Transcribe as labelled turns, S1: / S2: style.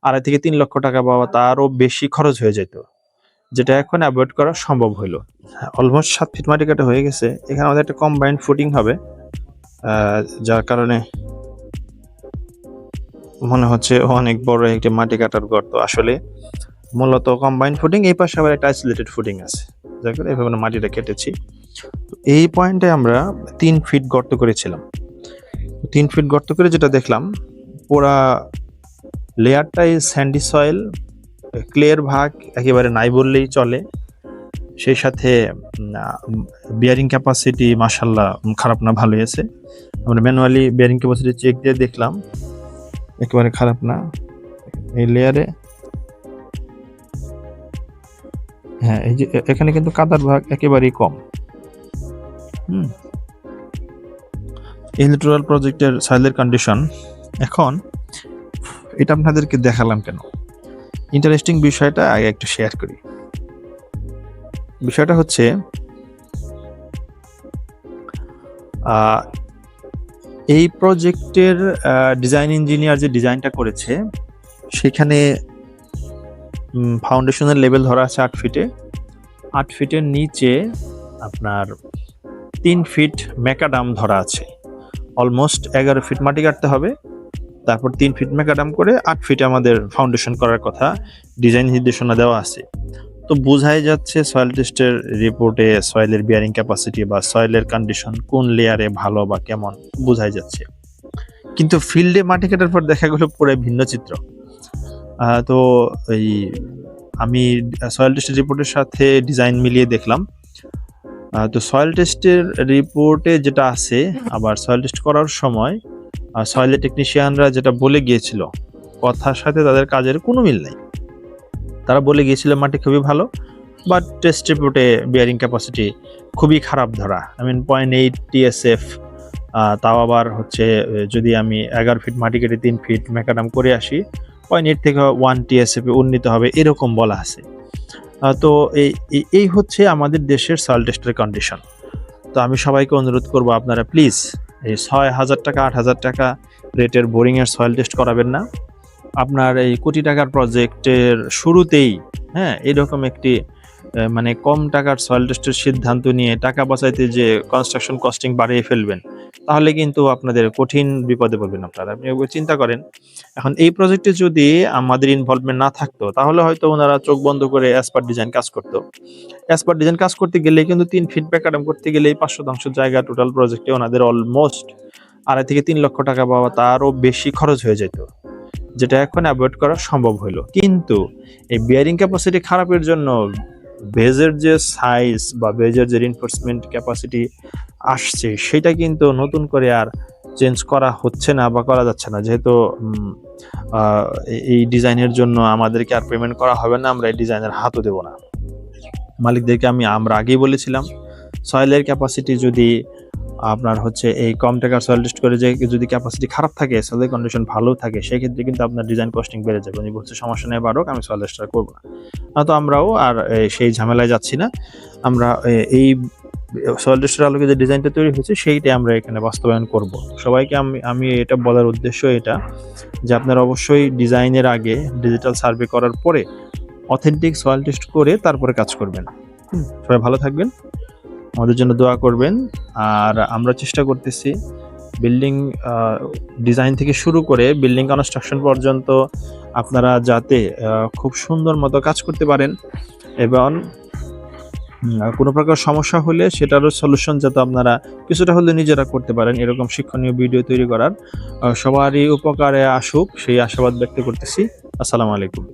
S1: 2.5 থেকে 3 লক্ষ টাকা বা তারও বেশি খরচ হয়ে যেত, যেটা এখন অ্যাভয়েড করা সম্ভব হলো। অলমোস্ট 7 ফিট মাটি কাটা হয়ে গেছে। এখানে আমাদের একটা কম্বাইন্ড ফুটিং হবে, যার কারণে মনে হচ্ছে অনেক বড় একটি মাটি কাটার গর্ত। আসলে মূলত কম্বাইন্ড ফুটিং, এই পাশে আবার একটা আইসোলেটেড ফুটিং আছে, যার কারণে এভাবে মাটিটা কেটেছি। এই পয়েন্টে আমরা 3 ফিট গর্ত করেছিলাম। 3 ফিট গর্ত করে যেটা দেখলাম, পুরা লেয়ারটাই স্যান্ডি সয়েল, ক্লের ভাগ একেবারে নাই বললেই চলে। সেই সাথে বিয়ারিং ক্যাপাসিটি মাশাআল্লাহ খারাপ না, ভালোই আছে। আমরা ম্যানুয়ালি বিয়ারিং ক্যাপাসিটি চেক দিয়ে দেখলাম, একেবারে খারাপ না। এই লেয়ারে হ্যাঁ, এই যে এখানে কিন্তু কাদার ভাগ একেবারেই কম। ইলেকট্রাল প্রজেক্টের সয়েলের কন্ডিশন। এখন এটা আপনাদেরকে দেখালাম কেন, ইন্টারেস্টিং বিষয়টা আগে একটু শেয়ার করি। বিষয়টা হচ্ছে এই প্রজেক্টের ডিজাইন ইঞ্জিনিয়ার যে ডিজাইনটা করেছে, সেখানে ফাউন্ডেশনের লেভেল ধরা আছে 8 ফিটে। 8 ফিটের নিচে আপনার 3 ফিট ম্যাকাডাম ধরা আছে। অলমোস্ট 11 ফিট মাটি কাটতে হবে, তারপর 3 ফিট ম্যাকাডাম করে 8 ফিটে আমাদের ফাউন্ডেশন করার কথা ডিজাইন নির্দেশনা দেওয়া আছে। তো বোঝাই যাচ্ছে সয়েল টেস্টের রিপোর্টে সয়েলের বিয়ারিং ক্যাপাসিটি বা সয়েলের কন্ডিশন কোন লেয়ারে ভালো বা কেমন বোঝাই যাচ্ছে, কিন্তু ফিল্ডে মাটি কাটার পর দেখা গেল পুরো ভিন্ন চিত্র। তো এই আমি সয়েল টেস্টের রিপোর্টের সাথে ডিজাইন মিলিয়ে দেখলাম। তো সয়েল টেস্টের রিপোর্টে যেটা আছে, আবার সয়েল টেস্ট করার সময় সয়েলের টেকনিশিয়ানরা যেটা বলে গিয়েছিল, কথার সাথে তাদের কাজের কোনো মিল নেই। তারা বলে গিয়েছিল মাটি খুবই ভালো, বাট টেস্ট রিপোর্টে বিয়ারিং ক্যাপাসিটি খুবই খারাপ ধরা। 0.8 TSF, তাও আবার হচ্ছে যদি আমি 11 ফিট মাটি কেটে 3 ফিট ম্যাকাডাম করে আসি, 0.8 থেকে 1 TSF উন্নীত হবে, এরকম বলা আছে। তো এই হচ্ছে আমাদের দেশের সয়েল টেস্টের কন্ডিশন। তো আমি সবাইকে অনুরোধ করব, আপনারা প্লিজ এই 6,000 টাকা 8,000 টাকা রেটের বোরিংয়ের সয়েল টেস্ট করাবেন না। আপনার এই কোটি টাকার প্রজেক্টের শুরুতেই এরকম একটি মানে কম টাকার সয়েল টেস্টের সিদ্ধান্ত নিয়ে টাকা বাঁচাইতে যে কনস্ট্রাকশন কস্টিং বাড়িয়ে ফেলবেন, তাহলে কিন্তু আপনাদের কঠিন বিপদে পড়বেন আপনারা। আপনি চিন্তা করেন, এখন এই প্রজেক্টে যদি আমাদের ইনভলভমেন্ট না থাকতো, তাহলে হয়তো ওনারা চোখ বন্ধ করে অ্যাজ পার ডিজাইন কাজ করতো। অ্যাজ পার ডিজাইন কাজ করতে গেলে কিন্তু 3 ফিট ম্যাকাডাম করতে গেলে 5 শতাংশ জায়গা টোটাল প্রজেক্টে ওনাদের অলমোস্ট 2.5 থেকে 3 লক্ষ টাকা বা তারও বেশি খরচ হয়ে যেত, যেটা এখন অ্যাভয়েড করা সম্ভব হলো। কিন্তু এই বিয়ারিং ক্যাপাসিটি খারাপের জন্য বেজের যে সাইজ বা বেজের যে রিনফোর্সমেন্ট ক্যাপাসিটি আসছে, সেটা কিন্তু নতুন করে আর চেঞ্জ করা হচ্ছে না বা করা যাচ্ছে না। যেহেতু এই ডিজাইনের জন্য আমাদেরকে আর পেমেন্ট করা হবে না, আমরা এই ডিজাইনের হাতও দেব না। মালিকদেরকে আমরা আগেই বলেছিলাম, সয়েলের ক্যাপাসিটি যদি আপনার হচ্ছে এই কম টাকার সয়েল টেস্ট করে যে যদি ক্যাপাসিটি খারাপ থাকে, সয়েলের কন্ডিশন ভালো থাকে, সেক্ষেত্রে কিন্তু আপনার ডিজাইন কস্টিং বেড়ে যাবে। উনি বলছে সমস্যা নেই, বাড়ুক, আমি সয়েল টেস্ট করবো না। তো আমরাও আর সেই ঝামেলায় যাচ্ছি না। আমরা এই সয়েল টেস্টের আলোকে যে ডিজাইনটা তৈরি হয়েছে, সেইটাই আমরা এখানে বাস্তবায়ন করব। সবাইকে আমি এটা বলার উদ্দেশ্য এটা, যে আপনারা অবশ্যই ডিজাইনের আগে ডিজিটাল সার্ভে করার পরে অথেন্টিক সয়েল টেস্ট করে তারপরে কাজ করবেন। সবাই ভালো থাকবেন, আমাদের জন্য দোয়া করবেন। আর আমরা চেষ্টা করতেছি বিল্ডিং ডিজাইন থেকে শুরু করে বিল্ডিং কনস্ট্রাকশন পর্যন্ত আপনারা যাতে খুব সুন্দর মতো কাজ করতে পারেন, এবং কোনো প্রকার সমস্যা হলে সেটারও সলিউশন যাতে আপনারা কিছুটা হলে নিজেরা করতে পারেন, এরকম শিক্ষণীয় ভিডিও তৈরি করার সবারই উপকারে আসুক সেই আশাবাদ ব্যক্ত করতেছি। আসসালামু আলাইকুম।